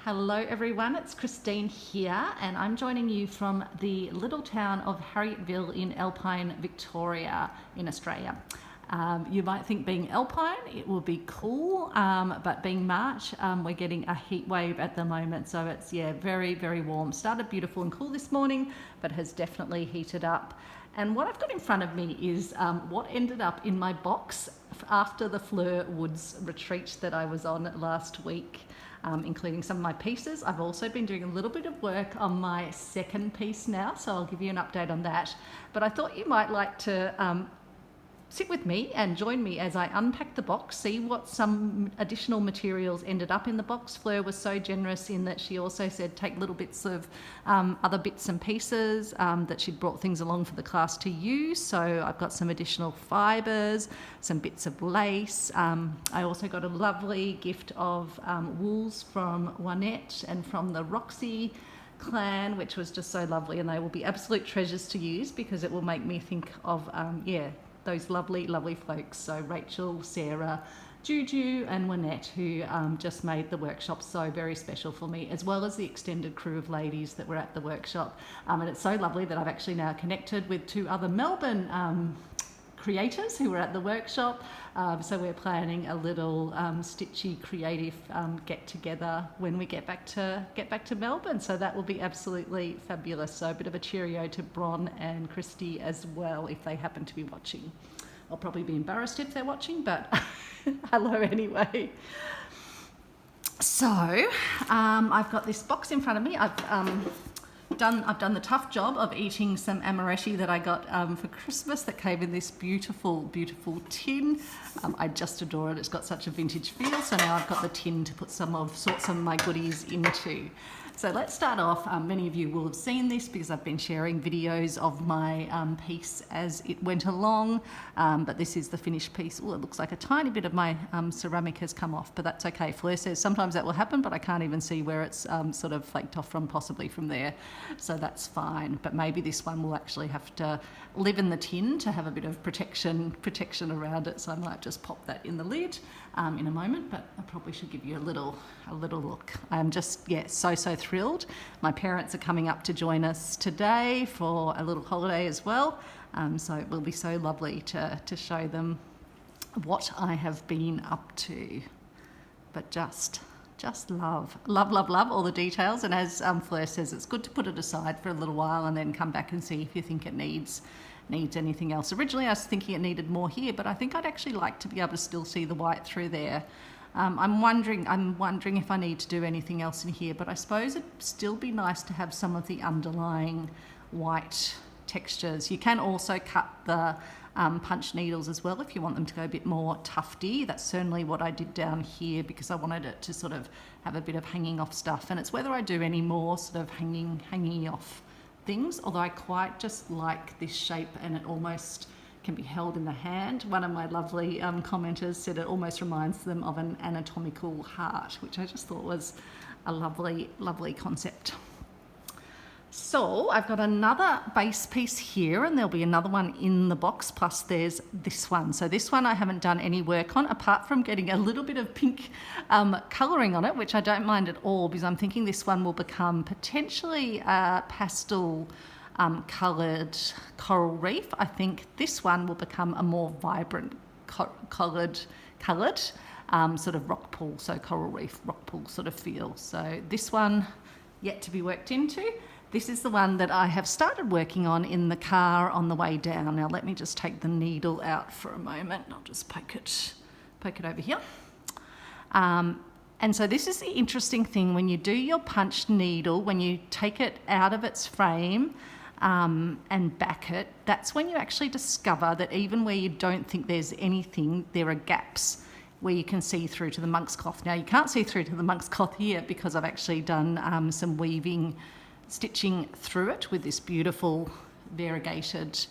Hello everyone, it's Christine here and I'm joining you from the little town of Harrietville in Alpine, Victoria in Australia. You might think being Alpine, it will be cool, but being March, we're getting a heat wave at the moment. So it's, very, very warm. Started beautiful and cool this morning, but has definitely heated up. And what I've got in front of me is what ended up in my box after the Fleur Woods Retreat that I was on last week, including some of my pieces. I've also been doing a little bit of work on my second piece now, so I'll give you an update on that. But I thought you might like to sit with me and join me as I unpack the box, see what some additional materials ended up in the box. Fleur was so generous in that she also said take little bits of other bits and pieces, that she'd brought things along for the class to use. So I've got some additional fibres, some bits of lace. I also got a lovely gift of wools from Juanette and from the Roxy clan, which was just so lovely, and they will be absolute treasures to use because it will make me think of those lovely, lovely folks. So Rachel, Sarah, Juju and Juanette, who just made the workshop so very special for me, as well as the extended crew of ladies that were at the workshop. And it's so lovely that I've actually now connected with two other Melbourne creators who were at the workshop. So we're planning a little stitchy creative get together when we get back to Melbourne. So that will be absolutely fabulous. So a bit of a cheerio to Bron and Christy as well if they happen to be watching. I'll probably be embarrassed if they're watching, but hello anyway. So I've got this box in front of me. I've done the tough job of eating some amaretti that I got for Christmas that came in this beautiful, beautiful tin. I just adore it. It's got such a vintage feel. So now I've got the tin to put some of my goodies into. So let's start off. Many of you will have seen this because I've been sharing videos of my piece as it went along. But this is the finished piece. Oh, it looks like a tiny bit of my ceramic has come off, but that's okay. Fleur says sometimes that will happen, but I can't even see where it's sort of flaked off from, possibly from there. So that's fine. But maybe this one will actually have to live in the tin to have a bit of protection around it. So I might just pop that in the lid in a moment, but I probably should give you a little look. I'm just, so thrilled. My parents are coming up to join us today for a little holiday as well. So it will be so lovely to show them what I have been up to. But just love all the details. And as Fleur says, it's good to put it aside for a little while and then come back and see if you think it needs anything else. Originally I was thinking it needed more here, but I think I'd actually like to be able to still see the white through there. I'm wondering if I need to do anything else in here, but I suppose it'd still be nice to have some of the underlying white textures. You can also cut the punch needles as well if you want them to go a bit more tufty. That's certainly what I did down here because I wanted it to sort of have a bit of hanging off stuff, and it's whether I do any more sort of hanging off things, although I quite just like this shape and it almost can be held in the hand. One of my lovely commenters said it almost reminds them of an anatomical heart, which I just thought was a lovely, lovely concept. So I've got another base piece here, and there'll be another one in the box, plus there's this one. So this one I haven't done any work on, apart from getting a little bit of pink colouring on it, which I don't mind at all, because I'm thinking this one will become potentially a pastel coloured coral reef. I think this one will become a more vibrant coloured sort of rock pool, so coral reef, rock pool sort of feel. So this one yet to be worked into. This is the one that I have started working on in the car on the way down. Now let me just take the needle out for a moment. I'll just poke it over here. And so this is the interesting thing when you do your punched needle, when you take it out of its frame and back it, that's when you actually discover that even where you don't think there's anything, there are gaps where you can see through to the monk's cloth. Now you can't see through to the monk's cloth here because I've actually done some weaving, stitching through it with this beautiful variegated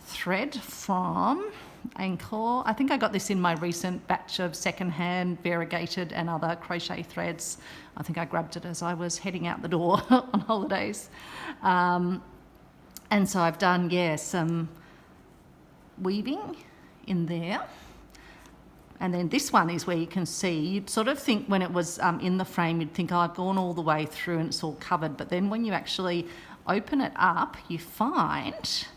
thread from Anchor. I think I got this in my recent batch of secondhand variegated and other crochet threads. I think I grabbed it as I was heading out the door on holidays. And so I've done, some weaving in there. And then this one is where you can see, you'd sort of think when it was in the frame, you'd think, oh, I've gone all the way through and it's all covered. But then when you actually open it up, you find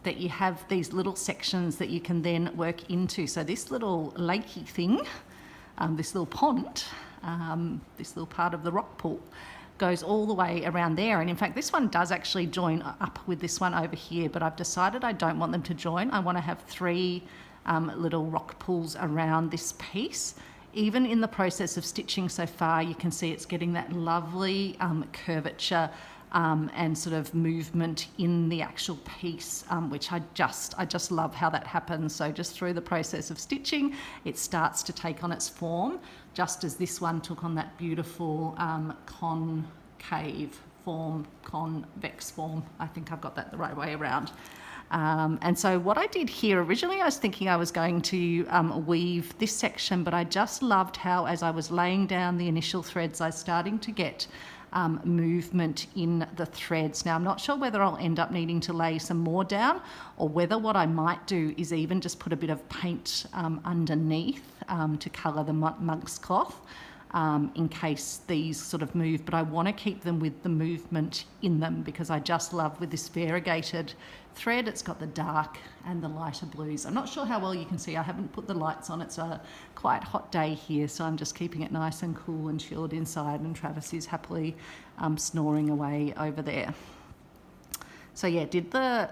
that you have these little sections that you can then work into. So this little lakey thing, this little pond, this little part of the rock pool goes all the way around there. And in fact, this one does actually join up with this one over here, but I've decided I don't want them to join. I want to have 3 little rock pools around this piece. Even in the process of stitching so far, you can see it's getting that lovely curvature and sort of movement in the actual piece, which I just love how that happens. So just through the process of stitching, it starts to take on its form, just as this one took on that beautiful concave form, convex form. I think I've got that the right way around. And so what I did here, originally I was thinking I was going to weave this section, but I just loved how, as I was laying down the initial threads, I was starting to get movement in the threads. Now, I'm not sure whether I'll end up needing to lay some more down, or whether what I might do is even just put a bit of paint underneath to colour the monk's cloth. In case these sort of move, but I want to keep them with the movement in them, because I just love with this variegated thread, it's got the dark and the lighter blues. I'm not sure how well you can see, I haven't put the lights on, it's a quite hot day here, so I'm just keeping it nice and cool and chilled inside, and Travis is happily snoring away over there. So yeah, did the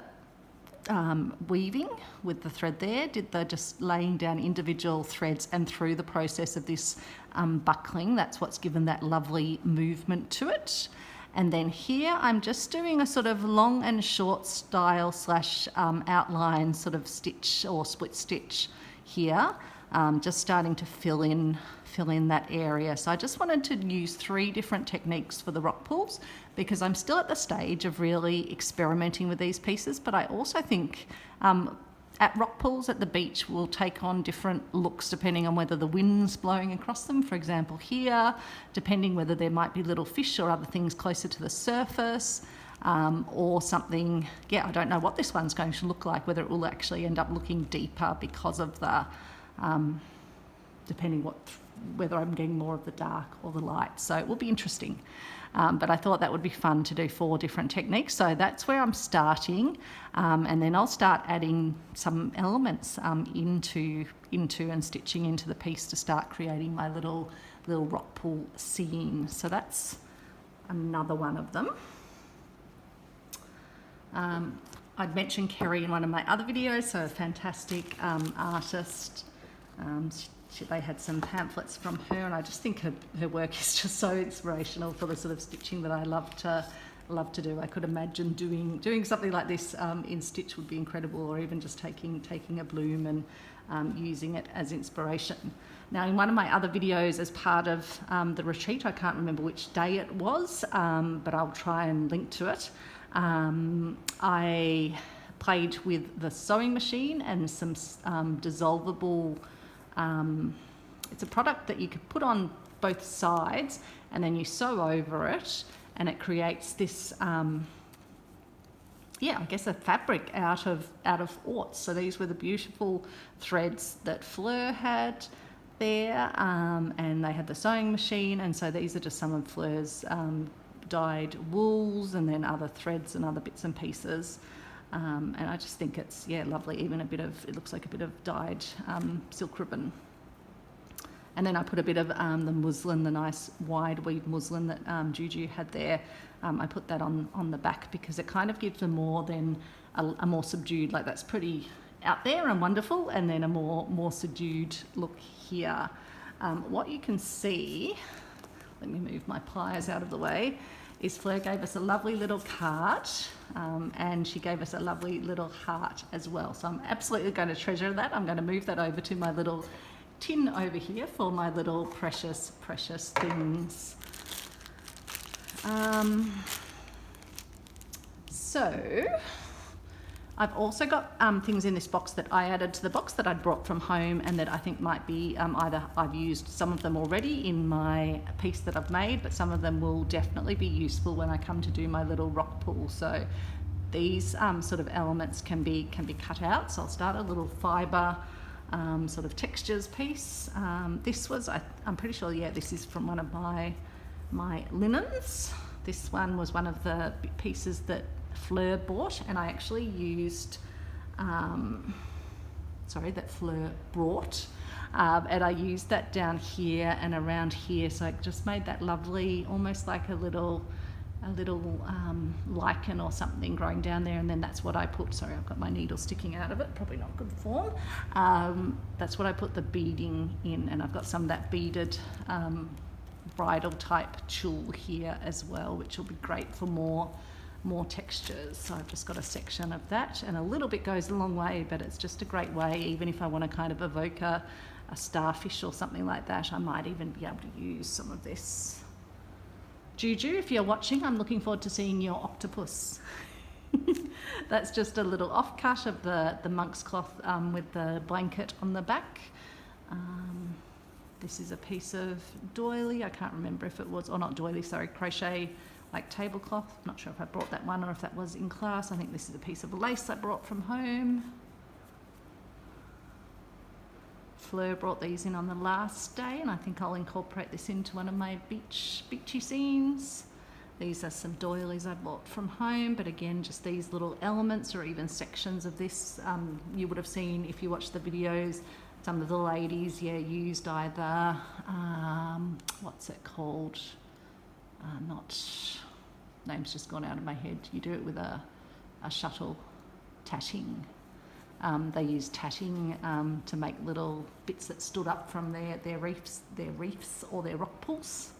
weaving with the thread there, did the just laying down individual threads, and through the process of this buckling, that's what's given that lovely movement to it. And then here I'm just doing a sort of long and short style / outline sort of stitch or split stitch here, just starting to fill in that area. So I just wanted to use 3 different techniques for the rock pools, because I'm still at the stage of really experimenting with these pieces, but I also think at rock pools at the beach will take on different looks depending on whether the wind's blowing across them, for example here, depending whether there might be little fish or other things closer to the surface, or something. Yeah, I don't know what this one's going to look like, whether it will actually end up looking deeper because of the depending whether I'm getting more of the dark or the light. So it will be interesting. But I thought that would be fun to do 4 different techniques. So that's where I'm starting. And then I'll start adding some elements into and stitching into the piece to start creating my little rock pool scene. So that's another one of them. I'd mentioned Kerry in one of my other videos, so a fantastic artist. They had some pamphlets from her, and I just think her work is just so inspirational for the sort of stitching that I love to do. I could imagine doing something like this in stitch would be incredible, or even just taking a bloom and using it as inspiration. Now, in one of my other videos as part of the retreat, I can't remember which day it was, but I'll try and link to it. I played with the sewing machine and some dissolvable. It's a product that you could put on both sides, and then you sew over it, and it creates this, I guess a fabric out of orts. So these were the beautiful threads that Fleur had there, and they had the sewing machine, and so these are just some of Fleur's dyed wools, and then other threads and other bits and pieces. And I just think it's, lovely, even it looks like a bit of dyed silk ribbon. And then I put a bit of the muslin, the nice wide weave muslin that Juju had there. I put that on the back because it kind of gives a more subdued, like that's pretty out there and wonderful, and then a more subdued look here. What you can see, let me move my pliers out of the way, is Fleur gave us a lovely little card, and she gave us a lovely little heart as well. So I'm absolutely going to treasure that. I'm going to move that over to my little tin over here for my little precious things. So I've also got things in this box that I added to the box that I'd brought from home, and that I think might be either I've used some of them already in my piece that I've made, but some of them will definitely be useful when I come to do my little rock pool. So these sort of elements can be cut out. So I'll start a little fibre sort of textures piece. This was, I'm pretty sure, yeah, this is from one of my linens. This one was one of the pieces that Fleur bought, and I actually used, that Fleur brought. And I used that down here and around here, so it just made that lovely, almost like a little lichen or something growing down there, and then that's what I put, sorry, I've got my needle sticking out of it, probably not good form. That's what I put the beading in, and I've got some of that beaded bridal type tulle here as well, which will be great for more textures. So I've just got a section of that, and a little bit goes a long way, but it's just a great way, even if I want to kind of evoke a starfish or something like that, I might even be able to use some of this. Juju, if you're watching, I'm looking forward to seeing your octopus. That's just a little offcut of the monk's cloth with the blanket on the back. This is a piece of doily. I can't remember if it was, or not doily, sorry, crochet like tablecloth. I'm not sure if I brought that one or if that was in class. I think this is a piece of lace I brought from home. Fleur brought these in on the last day, and I think I'll incorporate this into one of my beachy scenes. These are some doilies I bought from home, but again, just these little elements or even sections of this. You would have seen, if you watch the videos, some of the ladies, used either, what's it called? Name's just gone out of my head. You do it with a shuttle, tatting. They used tatting to make little bits that stood up from their reefs or their rock pools.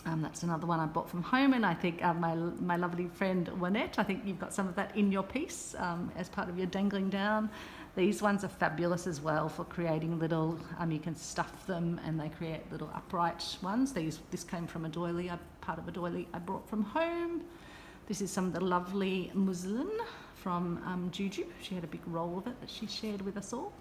That's another one I bought from home, and I think my lovely friend Wynette, I think you've got some of that in your piece as part of your dangling down. These ones are fabulous as well for creating little, you can stuff them and they create little upright ones. This came from a doily, part of a doily I brought from home. This is some of the lovely muslin from Juju. She had a big roll of it that she shared with us all.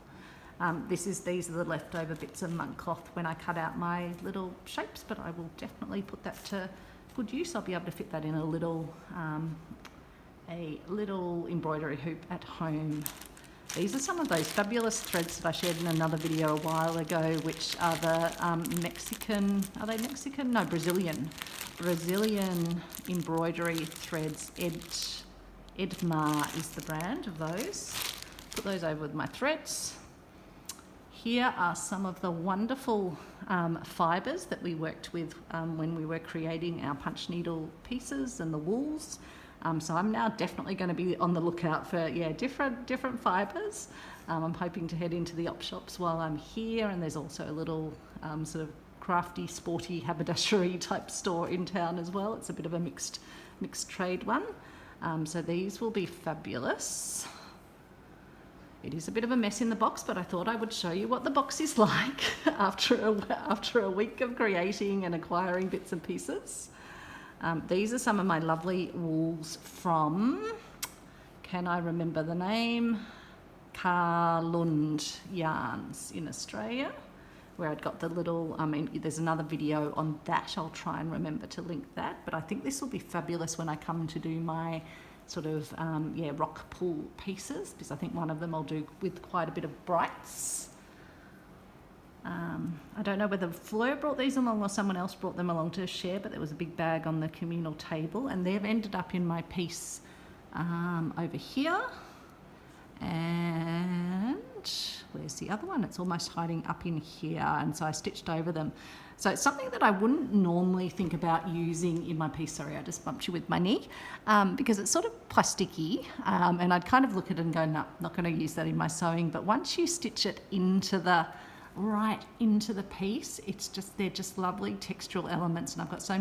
These are the leftover bits of monk cloth when I cut out my little shapes, but I will definitely put that to good use. I'll be able to fit that in a little embroidery hoop at home. These are some of those fabulous threads that I shared in another video a while ago, which are the Mexican, are they Mexican? No, Brazilian embroidery threads. Edmar is the brand of those. Put those over with my threads. Here are some of the wonderful fibres that we worked with when we were creating our punch needle pieces and the wools. So I'm now definitely going to be on the lookout for different fibres. I'm hoping to head into the op shops while I'm here, and there's also a little sort of crafty, sporty haberdashery type store in town as well. It's a bit of a mixed trade one. So these will be fabulous. It is a bit of a mess in the box, but I thought I would show you what the box is like after a week of creating and acquiring bits and pieces. These are some of my lovely wools from, can I remember the name? Carlund Yarns in Australia, where I'd got the little, there's another video on that. I'll try and remember to link that, but I think this will be fabulous when I come to do my sort of, rock pool pieces, because I think one of them I'll do with quite a bit of brights. I don't know whether Fleur brought these along or someone else brought them along to share, but there was a big bag on the communal table, and they've ended up in my piece over here. And where's the other one? It's almost hiding up in here, and so I stitched over them. So it's something that I wouldn't normally think about using in my piece. Sorry, I just bumped you with my knee, because it's sort of plasticky, and I'd kind of look at it and go, no, not going to use that in my sewing. But once you stitch it right into the piece, they're just lovely textural elements, and I've got so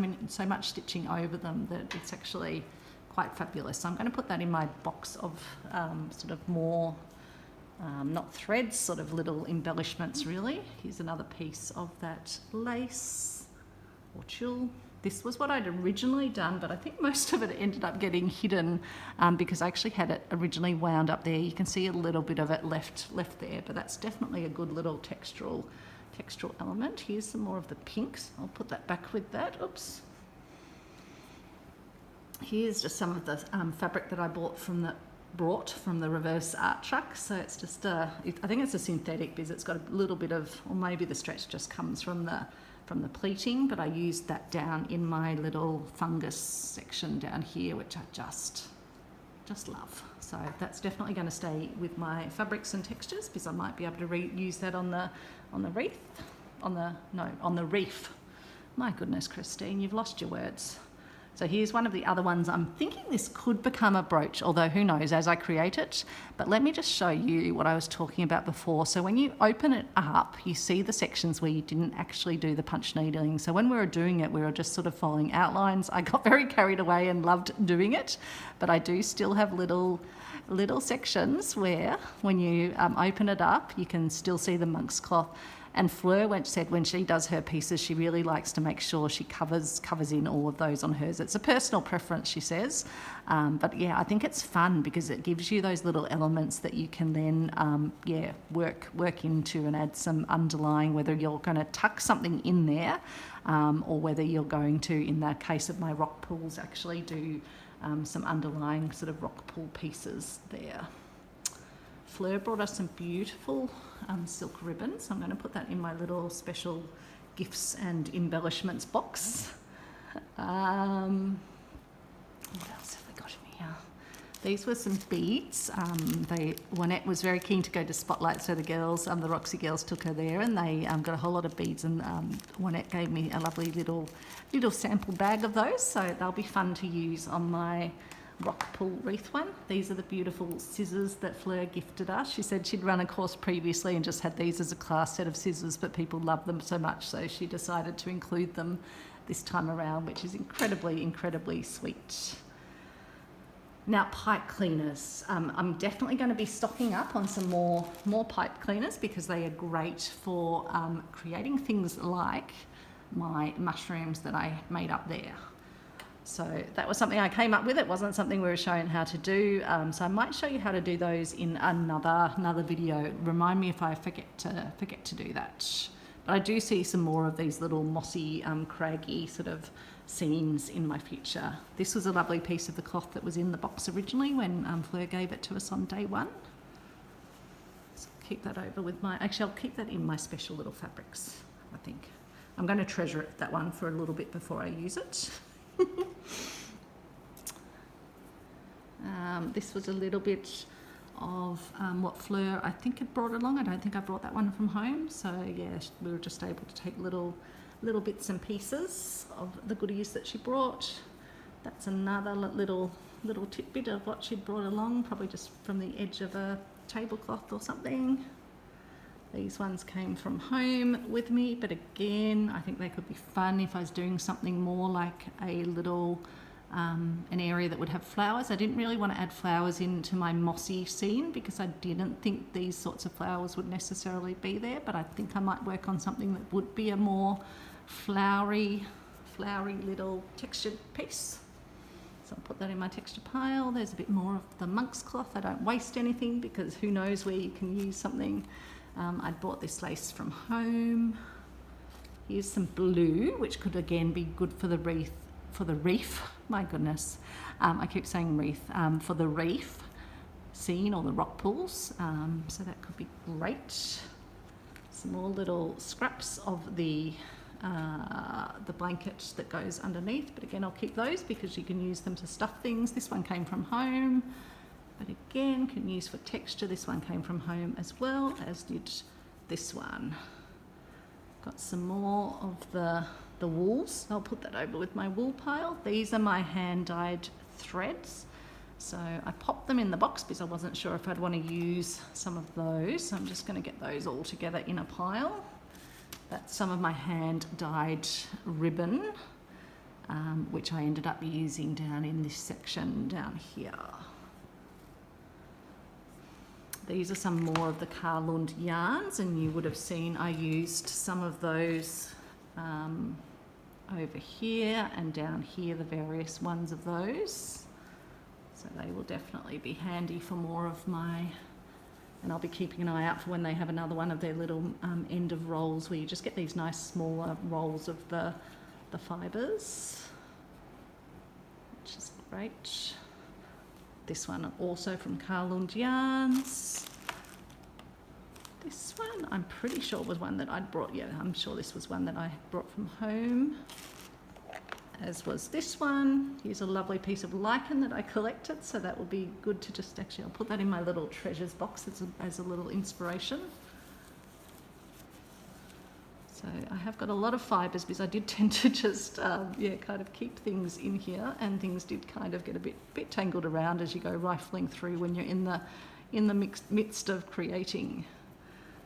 much stitching over them that it's actually quite fabulous. So I'm going to put that in my box of sort of more not threads, sort of little embellishments really. Here's another piece of that lace or tulle. This was what I'd originally done, but I think most of it ended up getting hidden because I actually had it originally wound up there. You can see a little bit of it left there, but that's definitely a good little textural element. Here's some more of the pinks. I'll put that back with that. Oops. Here's just some of the fabric that I bought from brought from the reverse art truck. So it's just I think it's a synthetic because it's got a little bit of, or maybe the stretch just comes from the pleating, but I used that down in my little fungus section down here, which I just love. So that's definitely going to stay with my fabrics and textures because I might be able to reuse that on the reef. My goodness, Christine, you've lost your words. So here's one of the other ones. I'm thinking this could become a brooch, although who knows as I create it. But let me just show you what I was talking about before. So when you open it up, you see the sections where you didn't actually do the punch needling. So when we were doing it, we were just sort of following outlines. I got very carried away and loved doing it, but I do still have little sections where when you open it up, you can still see the monk's cloth. And Fleur said when she does her pieces, she really likes to make sure she covers in all of those on hers. It's a personal preference, she says. But yeah, I think it's fun because it gives you those little elements that you can then, work into and add some underlying, whether you're going to tuck something in there or whether you're going to, in the case of my rock pools, actually do some underlying sort of rock pool pieces there. Fleur brought us some beautiful silk ribbon, so I'm going to put that in my little special gifts and embellishments box. What else have we got in here? These were some beads. Juanette was very keen to go to Spotlight, so the girls, the Roxy girls, took her there, and they got a whole lot of beads. And Juanette gave me a lovely little sample bag of those, so they'll be fun to use on my rock pool wreath one. These are the beautiful scissors that Fleur gifted us. She said she'd run a course previously and just had these as a class set of scissors, but people love them so much, so she decided to include them this time around, which is incredibly sweet. Now, pipe cleaners. I'm definitely going to be stocking up on some more pipe cleaners because they are great for creating things like my mushrooms that I made up there. So that was something I came up with. It wasn't something we were showing how to do. So I might show you how to do those in another video. Remind me if I forget to do that. But I do see some more of these little mossy, craggy sort of scenes in my future. This was a lovely piece of the cloth that was in the box originally when Fleur gave it to us on day one. So I'll keep that over with I'll keep that in my special little fabrics, I think. I'm going to treasure it, that one, for a little bit before I use it. This was a little bit of what Fleur, I think, had brought along. I don't think I brought that one from home. So yeah, we were just able to take little bits and pieces of the goodies that she brought. That's another little tidbit of what she'd brought along, probably just from the edge of a tablecloth or something. These ones came from home with me, but again, I think they could be fun if I was doing something more like a little, an area that would have flowers. I didn't really want to add flowers into my mossy scene because I didn't think these sorts of flowers would necessarily be there, but I think I might work on something that would be a more flowery little textured piece. So I'll put that in my texture pile. There's a bit more of the monk's cloth. I don't waste anything because who knows where you can use something. I bought this lace from home. Here's some blue, which could again be good for the reef. My goodness, I keep saying wreath. For the reef scene or the rock pools. So that could be great. Some more little scraps of the blanket that goes underneath, but again I'll keep those because you can use them to stuff things. This one came from home, but again can use for texture. This one came from home as well, as did this one. Got some more of the wools. I'll put that over with my wool pile. These are my hand dyed threads, so I popped them in the box because I wasn't sure if I'd want to use some of those, so I'm just going to get those all together in a pile. That's some of my hand dyed ribbon, which I ended up using down in this section down here. These are some more of the Karlund yarns, and you would have seen I used some of those over here and down here, the various ones of those. So they will definitely be handy for more of my, and I'll be keeping an eye out for when they have another one of their little end of rolls where you just get these nice smaller rolls of the fibres, which is great. This one also from Carlund Yarns. This one I'm pretty sure was one that I'd brought. Yeah, I'm sure this was one that I brought from home. As was this one. Here's a lovely piece of lichen that I collected, so that will be good to just actually, I'll put that in my little treasures box as a little inspiration. So I have got a lot of fibres because I did tend to just, kind of keep things in here, and things did kind of get a bit tangled around as you go rifling through when you're in the midst of creating.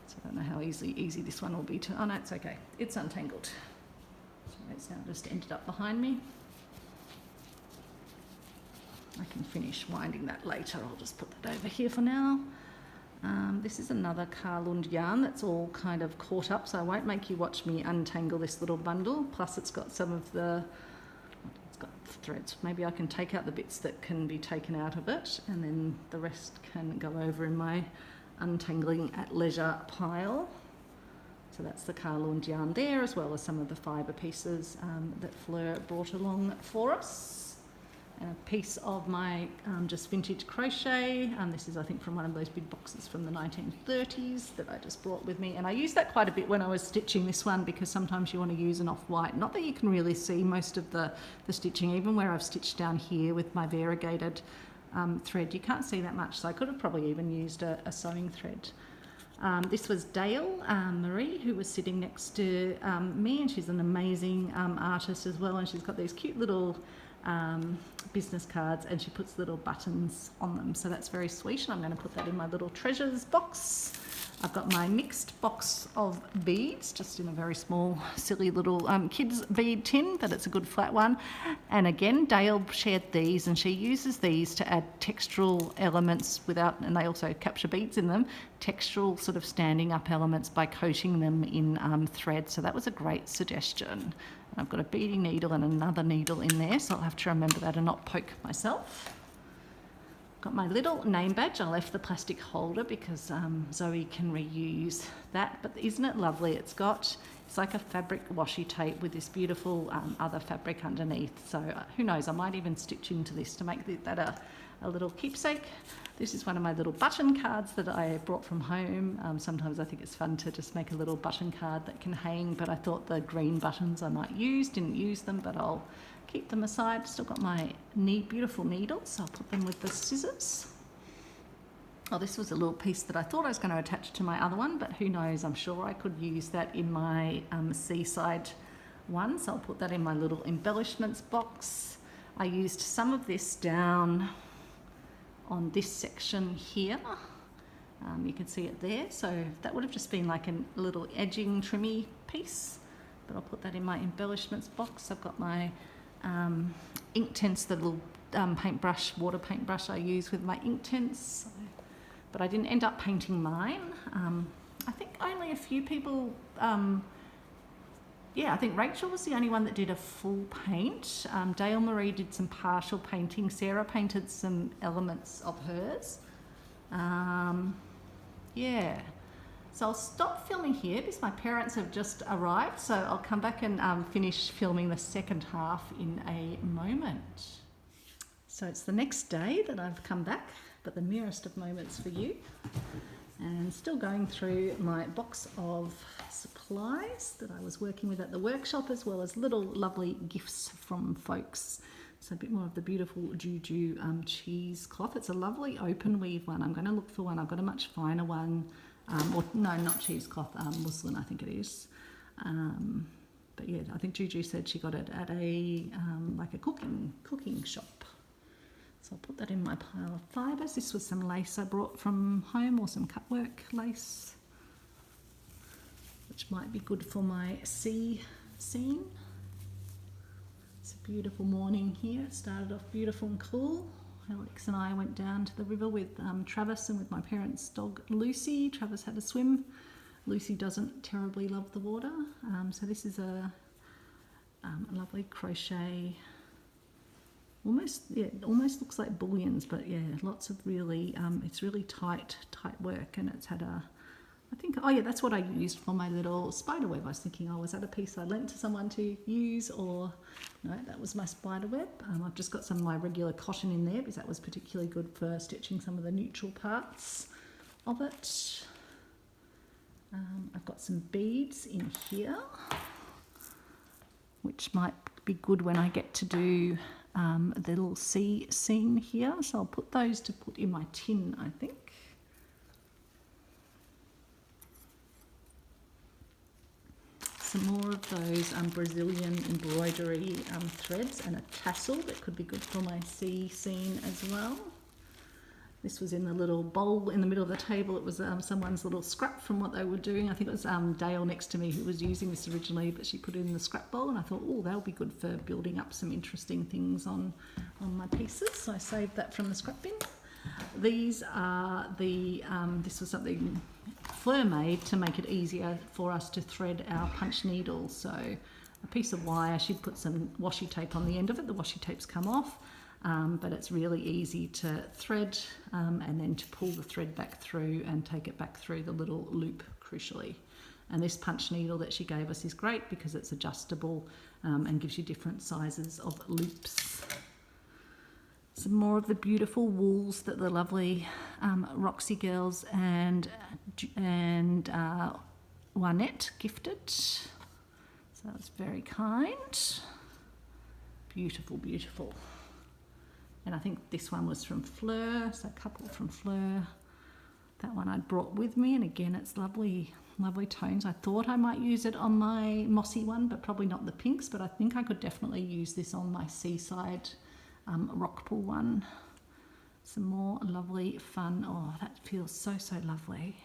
So I don't know how easy this one will be to, oh no, it's okay. It's untangled. It's now just ended up behind me. I can finish winding that later. I'll just put that over here for now. This is another Carlund yarn that's all kind of caught up, so I won't make you watch me untangle this little bundle. Plus it's got it's got threads. Maybe I can take out the bits that can be taken out of it, and then the rest can go over in my untangling at leisure pile. So that's the Carlund yarn there, as well as some of the fibre pieces that Fleur brought along for us. And a piece of my just vintage crochet. This is, I think, from one of those big boxes from the 1930s that I just brought with me. And I used that quite a bit when I was stitching this one, because sometimes you want to use an off-white. Not that you can really see most of the stitching, even where I've stitched down here with my variegated thread. You can't see that much, so I could have probably even used a sewing thread. This was Dale Marie, who was sitting next to me, and she's an amazing artist as well, and she's got these cute little business cards, and she puts little buttons on them, so that's very sweet, and I'm going to put that in my little treasures box. I've got my mixed box of beads, just in a very small, silly little kids bead tin, but it's a good flat one. And again, Dale shared these, and she uses these to add textural elements and they also capture beads in them, textural sort of standing up elements by coating them in thread. So that was a great suggestion. I've got a beading needle and another needle in there, so I'll have to remember that and not poke myself. Got my little name badge. I left the plastic holder because Zoe can reuse that, but isn't it lovely? It's like a fabric washi tape with this beautiful other fabric underneath. So who knows, I might even stitch into this to make that a little keepsake. This is one of my little button cards that I brought from home. Sometimes I think it's fun to just make a little button card that can hang, but I thought the green buttons I might didn't use them, but I'll keep them aside. Still got my beautiful needles, so I'll put them with the scissors. Oh, this was a little piece that I thought I was going to attach to my other one, but who knows, I'm sure I could use that in my seaside one, so I'll put that in my little embellishments box. I used some of this down on this section here. You can see it there, so that would have just been like a little edging trimmy piece, but I'll put that in my embellishments box. I've got my Inktense, the little water paintbrush I use with my Inktense, but I didn't end up painting mine. I think only a few people, I think Rachel was the only one that did a full paint. Dale Marie did some partial painting. Sarah painted some elements of hers. So I'll stop filming here because my parents have just arrived, so I'll come back and finish filming the second half in a moment. So it's the next day that I've come back, but the merest of moments for you. And still going through my box of supplies that I was working with at the workshop, as well as little lovely gifts from folks. So a bit more of the beautiful Juju cheesecloth. It's a lovely open weave one. I'm going to look for one. I've got a much finer one. Not cheesecloth, muslin I think it is. But yeah, I think Juju said she got it at a like a cooking shop. So I'll put that in my pile of fibres. This was some lace I brought from home, or some cutwork lace, which might be good for my sea scene. It's a beautiful morning here. It started off beautiful and cool. Alex and I went down to the river with Travis and with my parents' dog Lucy. Travis had a swim. Lucy doesn't terribly love the water. So this is a lovely crochet. It almost looks like bullions, but yeah, lots of really, it's really tight work, and it's had a I think, oh yeah, that's what I used for my little spider web. I was thinking, oh, was that a piece I lent to someone to use, or no, that was my spider web. I've just got some of my regular cotton in there because that was particularly good for stitching some of the neutral parts of it. I've got some beads in here, which might be good when I get to do the little sea scene here. So I'll put those to put in my tin, I think. Some more of those Brazilian embroidery threads and a tassel that could be good for my sea scene as well. This was in the little bowl in the middle of the table. It was someone's little scrap from what they were doing. I think it was Dale next to me who was using this originally, but she put it in the scrap bowl, and I thought, oh, that'll be good for building up some interesting things on my pieces. So I saved that from the scrap bin. These are the, this was something Fleur made to make it easier for us to thread our punch needles. So a piece of wire, she put some washi tape on the end of it. The washi tapes come off. But it's really easy to thread and then to pull the thread back through and take it back through the little loop, crucially. And this punch needle that she gave us is great because it's adjustable and gives you different sizes of loops. Some more of the beautiful wools that the lovely Roxy girls and Juanette gifted. So that's very kind. Beautiful, beautiful. And I think this one was from Fleur, so a couple from Fleur. That one I'd brought with me, and again, it's lovely, lovely tones. I thought I might use it on my mossy one, but probably not the pinks, but I think I could definitely use this on my seaside rock pool one. Some more lovely fun. Oh, that feels so, so lovely.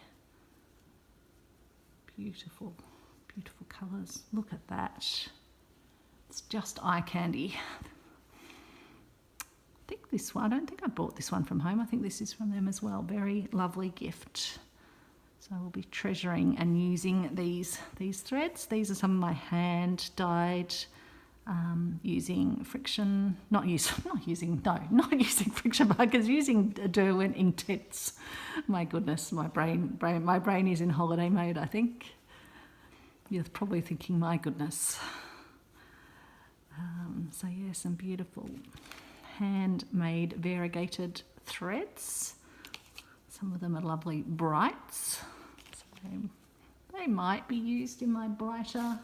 Beautiful, beautiful colours. Look at that. It's just eye candy. I think this one, I don't think I bought this one from home. I think this is from them as well. Very lovely gift. So we'll be treasuring and using these threads. These are some of my hand dyed using friction, not using friction markers, using Derwent Intense. My goodness, my brain is in holiday mode, I think. You're probably thinking, my goodness. So yeah, some beautiful handmade variegated threads. Some of them are lovely brights. So they might be used in my brighter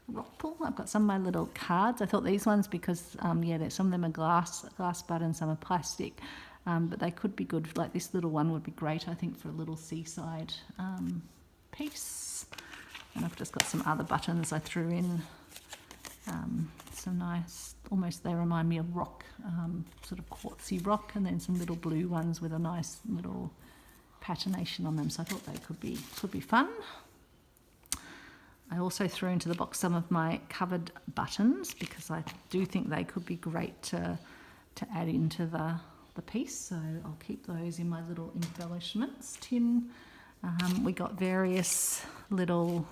rock pool. I've got some of my little cards. I thought these ones because yeah, some of them are glass buttons, some are plastic, but they could be good. Like this little one would be great, I think, for a little seaside piece. And I've just got some other buttons I threw in. Some nice, almost they remind me of rock, sort of quartzy rock, and then some little blue ones with a nice little patination on them. So I thought they could be fun. I also threw into the box some of my covered buttons because I do think they could be great to add into the piece. So I'll keep those in my little embellishments tin. We got various little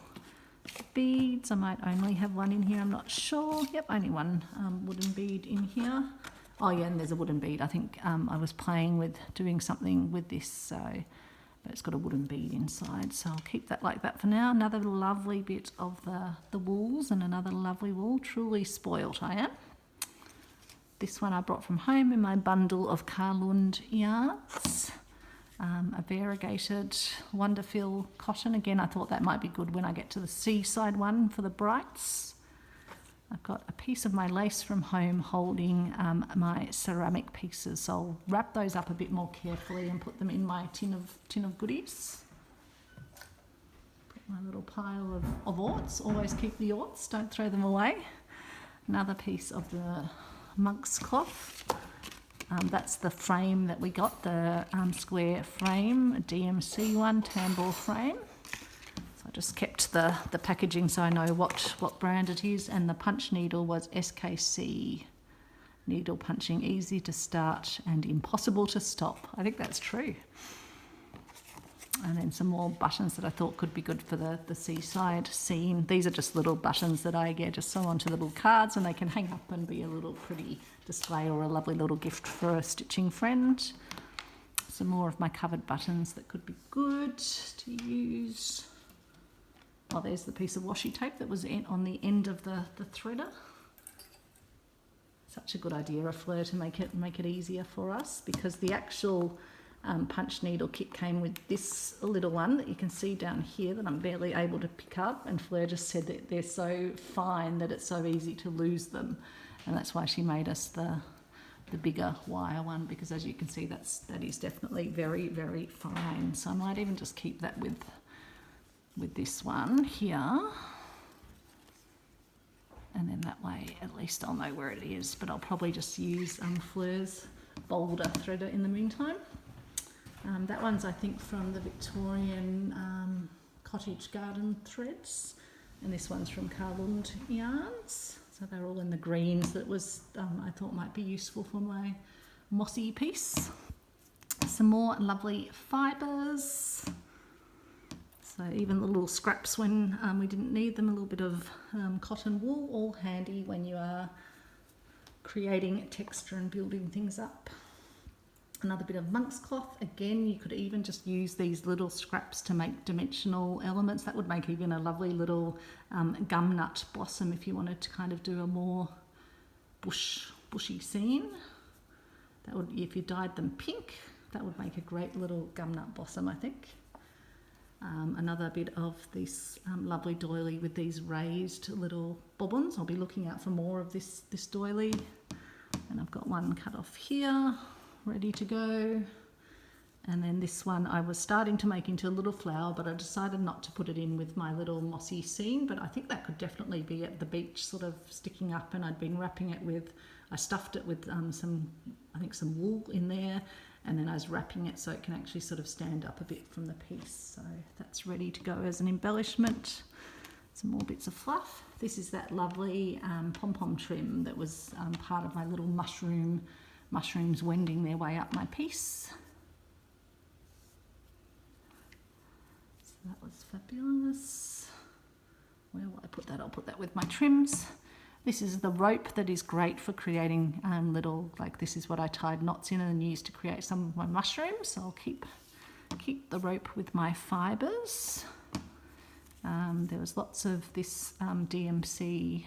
beads. I might only have one in here, I'm not sure. Yep, only one wooden bead in here. Oh yeah, and there's a wooden bead. I think I was playing with doing something with this, so but it's got a wooden bead inside, so I'll keep that like that for now. Another lovely bit of the wools and another lovely wool. Truly spoilt I am. This one I brought from home in my bundle of Karlund yarns. A variegated Wonderfil cotton. Again, I thought that might be good when I get to the seaside one for the brights. I've got a piece of my lace from home holding my ceramic pieces, so I'll wrap those up a bit more carefully and put them in my tin of goodies. Put my little pile of orts. Always keep the orts, don't throw them away. Another piece of the monk's cloth. That's the frame that we got, the square frame, a DMC one, tambour frame. So I just kept the packaging so I know what brand it is, and the punch needle was SKC. Needle punching, easy to start and impossible to stop. I think that's true. And then some more buttons that I thought could be good for the seaside scene. These are just little buttons that I just sew onto the little cards, and they can hang up and be a little pretty display or a lovely little gift for a stitching friend. some more of my covered buttons that could be good to use. Oh, there's the piece of washi tape that was on the end of the threader. Such a good idea of Fleur to make it easier for us, because the actual punch needle kit came with this little one that you can see down here that I'm barely able to pick up, and Fleur just said that they're so fine that it's so easy to lose them, and that's why she made us the bigger wire one, because as you can see that is definitely very, very fine. So I might even just keep that with this one here, and then that way at least I'll know where it is, but I'll probably just use Fleur's bolder threader in the meantime. That one's, I think, from the Victorian Cottage Garden Threads, and this one's from Carlund Yarns. So they're all in the greens that was I thought might be useful for my mossy piece. Some more lovely fibres. So even the little scraps when we didn't need them, a little bit of cotton wool, all handy when you are creating texture and building things up. Another bit of monk's cloth. Again, you could even just use these little scraps to make dimensional elements. That would make even a lovely little gum nut blossom if you wanted to kind of do a more bushy scene. That would, if you dyed them pink, that would make a great little gum nut blossom, I think. Another bit of this lovely doily with these raised little bobbins. I'll be looking out for more of this doily. And I've got one cut off here, ready to go. And then this one I was starting to make into a little flower, but I decided not to put it in with my little mossy scene, but I think that could definitely be at the beach sort of sticking up, and I'd been wrapping it with, I stuffed it with some wool in there, and then I was wrapping it so it can actually sort of stand up a bit from the piece. So that's ready to go as an embellishment. Some more bits of fluff. This is that lovely pom-pom trim that was part of my little mushrooms wending their way up my piece. So that was fabulous. Where will I put that? I'll put that with my trims. This is the rope that is great for creating little, like this is what I tied knots in and used to create some of my mushrooms. So I'll keep the rope with my fibres. There was lots of this DMC.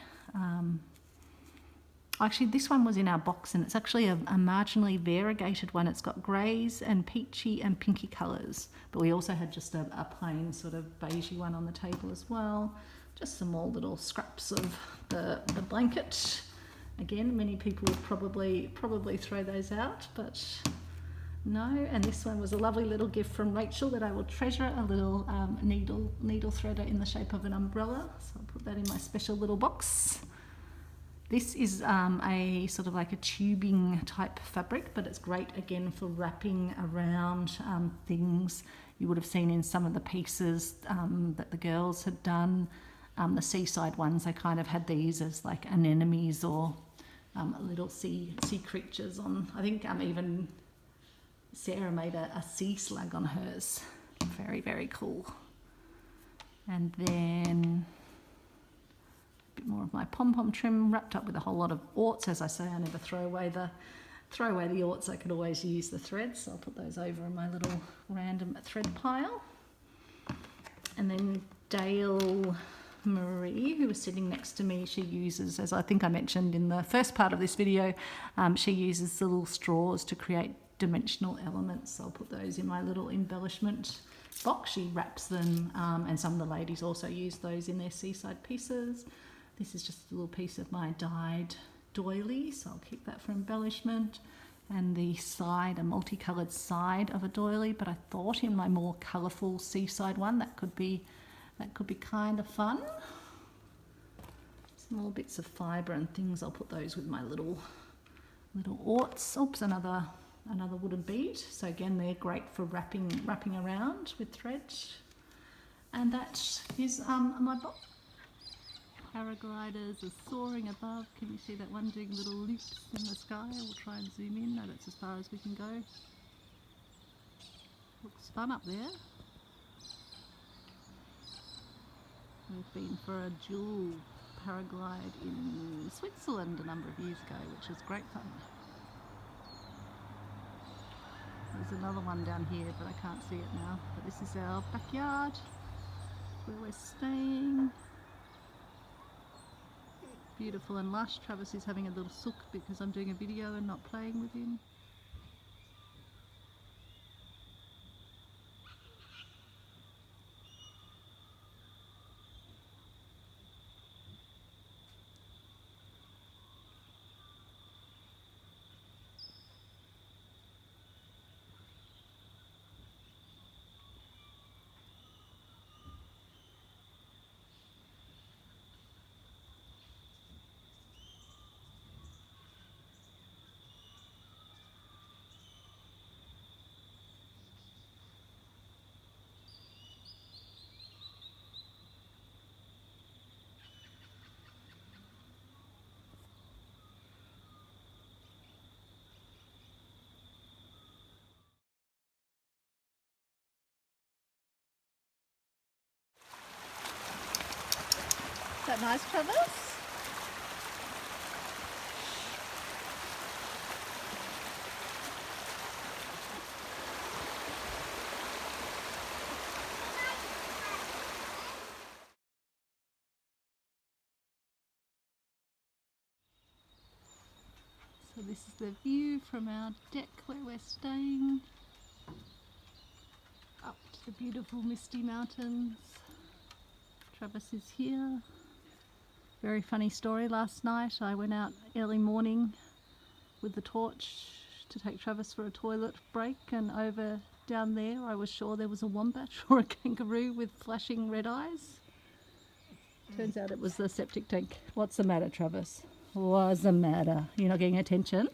Actually, this one was in our box, and it's actually a marginally variegated one. It's got greys and peachy and pinky colours, but we also had just a plain sort of beigey one on the table as well. Just some more little scraps of the blanket. Again, many people would probably throw those out, but no. And this one was a lovely little gift from Rachel that I will treasure, a little needle threader in the shape of an umbrella. So I'll put that in my special little box. This is a sort of like a tubing type fabric, but it's great again for wrapping around things you would have seen in some of the pieces that the girls had done. The seaside ones, they kind of had these as like anemones or little sea creatures on. I think even Sarah made a sea slug on hers. Very, very cool. And then a bit more of my pom-pom trim wrapped up with a whole lot of orts. As I say, I never throw away the orts. I could always use the threads, so I'll put those over in my little random thread pile. And then Dale Marie, who was sitting next to me, she uses, as I think I mentioned in the first part of this video, she uses the little straws to create dimensional elements. So I'll put those in my little embellishment box. She wraps them, and some of the ladies also use those in their seaside pieces. This is just a little piece of my dyed doily, so I'll keep that for embellishment. And the side, a multicoloured side of a doily, but I thought in my more colourful seaside one that could be kind of fun. Some more bits of fibre and things. I'll put those with my little orts. Oops, another wooden bead. So again, they're great for wrapping around with thread. And that is my box. Paragliders are soaring above. Can you see that one doing little loops in the sky? We'll try and zoom in. No, that's as far as we can go. Looks fun up there. We've been for a dual paraglide in Switzerland a number of years ago, which was great fun. There's another one down here, but I can't see it now. But this is our backyard where we're staying. Beautiful and lush. Travis is having a little sook because I'm doing a video and not playing with him. Is that nice, Travis? So this is the view from our deck where we're staying, up to the beautiful misty mountains. Travis is here. Very funny story. Last night I went out early morning with the torch to take Travis for a toilet break, and over down there I was sure there was a wombat or a kangaroo with flashing red eyes. Turns out it was the septic tank. What's the matter, Travis? What's the matter? You're not getting attention?